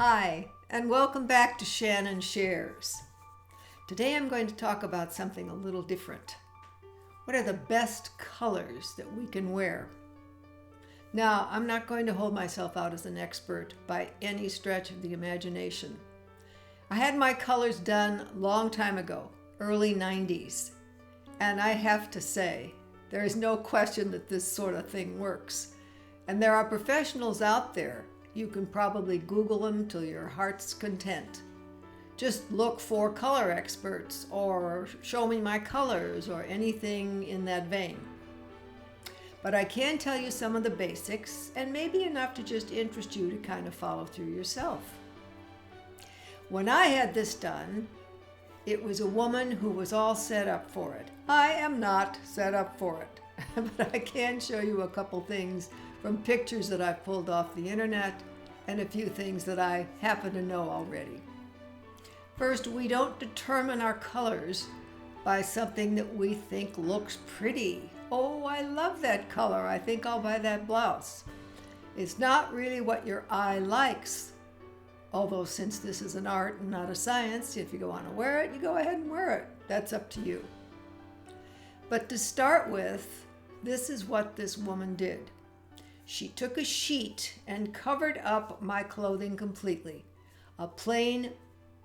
Hi, and welcome back to Shannon Shares. Today I'm going to talk about something a little different. What are the best colors that we can wear? Now, I'm not going to hold myself out as an expert by any stretch of the imagination. I had my colors done a long time ago, early 90s, and I have to say, there is no question that this sort of thing works. And there are professionals out there. You can probably Google them till your heart's content. Just look for color experts or show me my colors or anything in that vein. But I can tell you some of the basics and maybe enough to just interest you to kind of follow through yourself. When I had this done, it was a woman who was all set up for it. I am not set up for it, but I can show you a couple things from pictures that I've pulled off the internet and a few things that I happen to know already. First, we don't determine our colors by something that we think looks pretty. Oh, I love that color. I think I'll buy that blouse. It's not really what your eye likes. Although since this is an art and not a science, if you want to wear it, you go ahead and wear it. That's up to you. But to start with, this is what this woman did. She took a sheet and covered up my clothing completely, a plain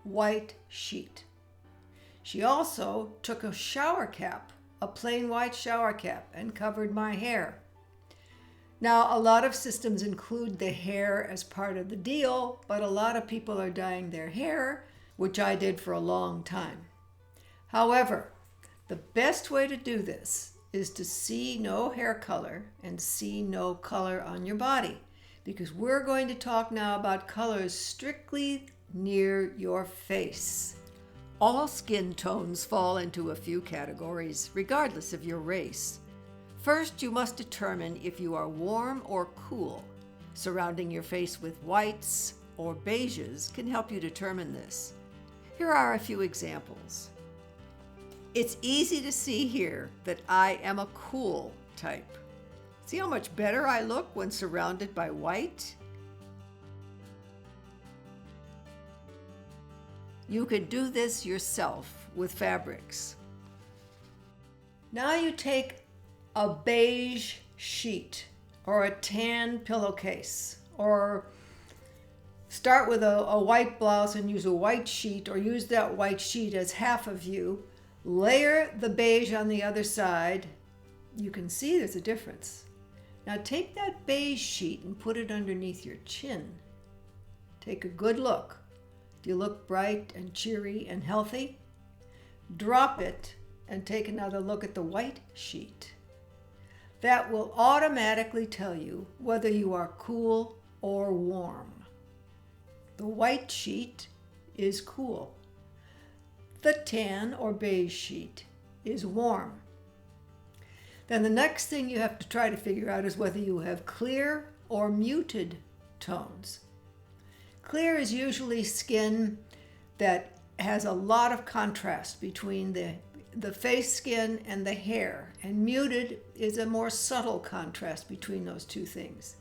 white sheet. She also took a shower cap, a plain white shower cap, and covered my hair. Now, a lot of systems include the hair as part of the deal, but a lot of people are dyeing their hair, which I did for a long time. However, the best way to do this is to see no hair color and see no color on your body, because we're going to talk now about colors strictly near your face. All skin tones fall into a few categories, regardless of your race. First, you must determine if you are warm or cool. Surrounding your face with whites or beiges can help you determine this. Here are a few examples. It's easy to see here that I am a cool type. See how much better I look when surrounded by white? You can do this yourself with fabrics. Now you take a beige sheet or a tan pillowcase, or start with a white blouse and use a white sheet, or use that white sheet as half of you. Layer the beige on the other side. You can see there's a difference. Now take that beige sheet and put it underneath your chin. Take a good look. Do you look bright and cheery and healthy? Drop it and take another look at the white sheet. That will automatically tell you whether you are cool or warm. The white sheet is cool. The tan or beige sheet is warm. Then the next thing you have to try to figure out is whether you have clear or muted tones. Clear is usually skin that has a lot of contrast between the face skin and the hair, and muted is a more subtle contrast between those two things.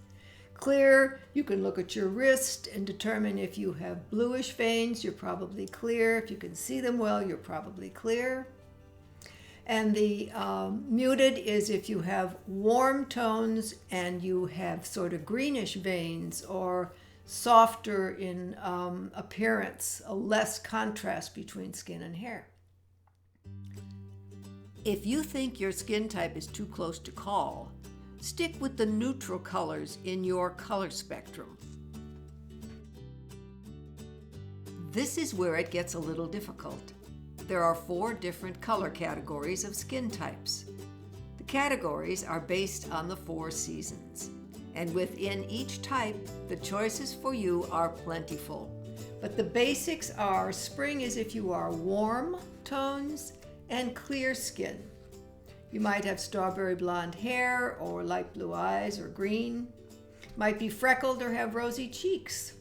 Clear, you can look at your wrist and determine if you have bluish veins, you're probably clear. If you can see them well, you're probably clear. And the muted is if you have warm tones and you have sort of greenish veins or softer in appearance, a less contrast between skin and hair. If you think your skin type is too close to call, stick with the neutral colors in your color spectrum. This is where it gets a little difficult. There are 4 different color categories of skin types. The categories are based on the 4 seasons, and within each type, the choices for you are plentiful. But the basics are: spring is if you are warm tones and clear skin. You might have strawberry blonde hair or light blue eyes or green. Might be freckled or have rosy cheeks.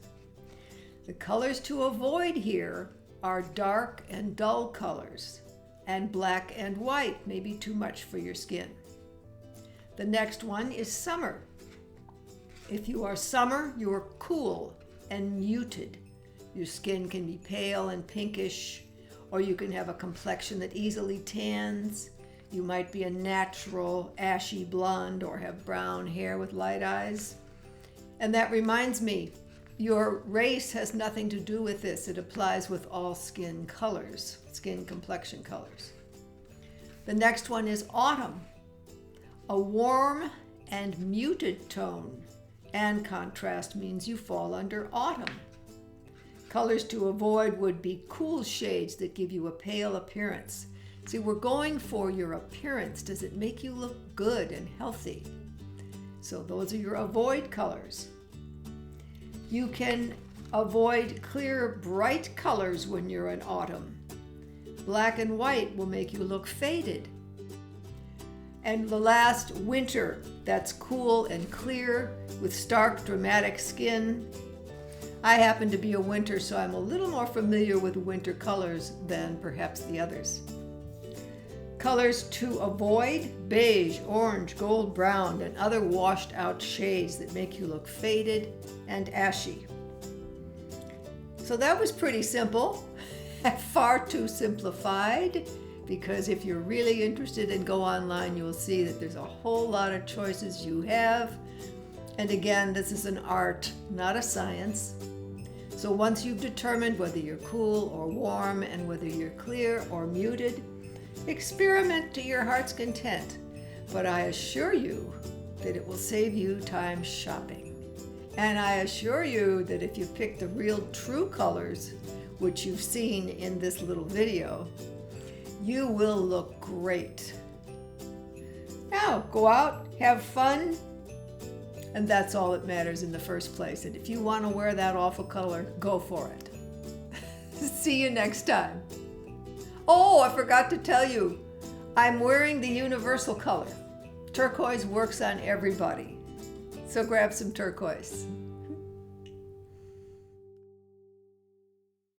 The colors to avoid here are dark and dull colors, and black and white may be too much for your skin. The next one is summer. If you are summer, you are cool and muted. Your skin can be pale and pinkish, or you can have a complexion that easily tans. You might be a natural ashy blonde or have brown hair with light eyes. And that reminds me, your race has nothing to do with this. It applies with all skin colors, skin complexion colors. The next one is autumn, a warm and muted tone, and contrast means you fall under autumn. Colors to avoid would be cool shades that give you a pale appearance. See, we're going for your appearance. Does it make you look good and healthy? So those are your avoid colors. You can avoid clear, bright colors when you're in autumn. Black and white will make you look faded. And the last, winter, that's cool and clear with stark, dramatic skin. I happen to be a winter, so I'm a little more familiar with winter colors than perhaps the others. Colors to avoid: beige, orange, gold, brown, and other washed out shades that make you look faded and ashy. So that was pretty simple, far too simplified, because if you're really interested and go online, you'll see that there's a whole lot of choices you have. And again, this is an art, not a science. So once you've determined whether you're cool or warm and whether you're clear or muted, experiment to your heart's content. But I assure you that it will save you time shopping. And I assure you that if you pick the real true colors, which you've seen in this little video, you will look great. Now, go out, have fun, and that's all that matters in the first place. And if you want to wear that awful color, go for it. See you next time. Oh, I forgot to tell you, I'm wearing the universal color. Turquoise works on everybody. So grab some turquoise.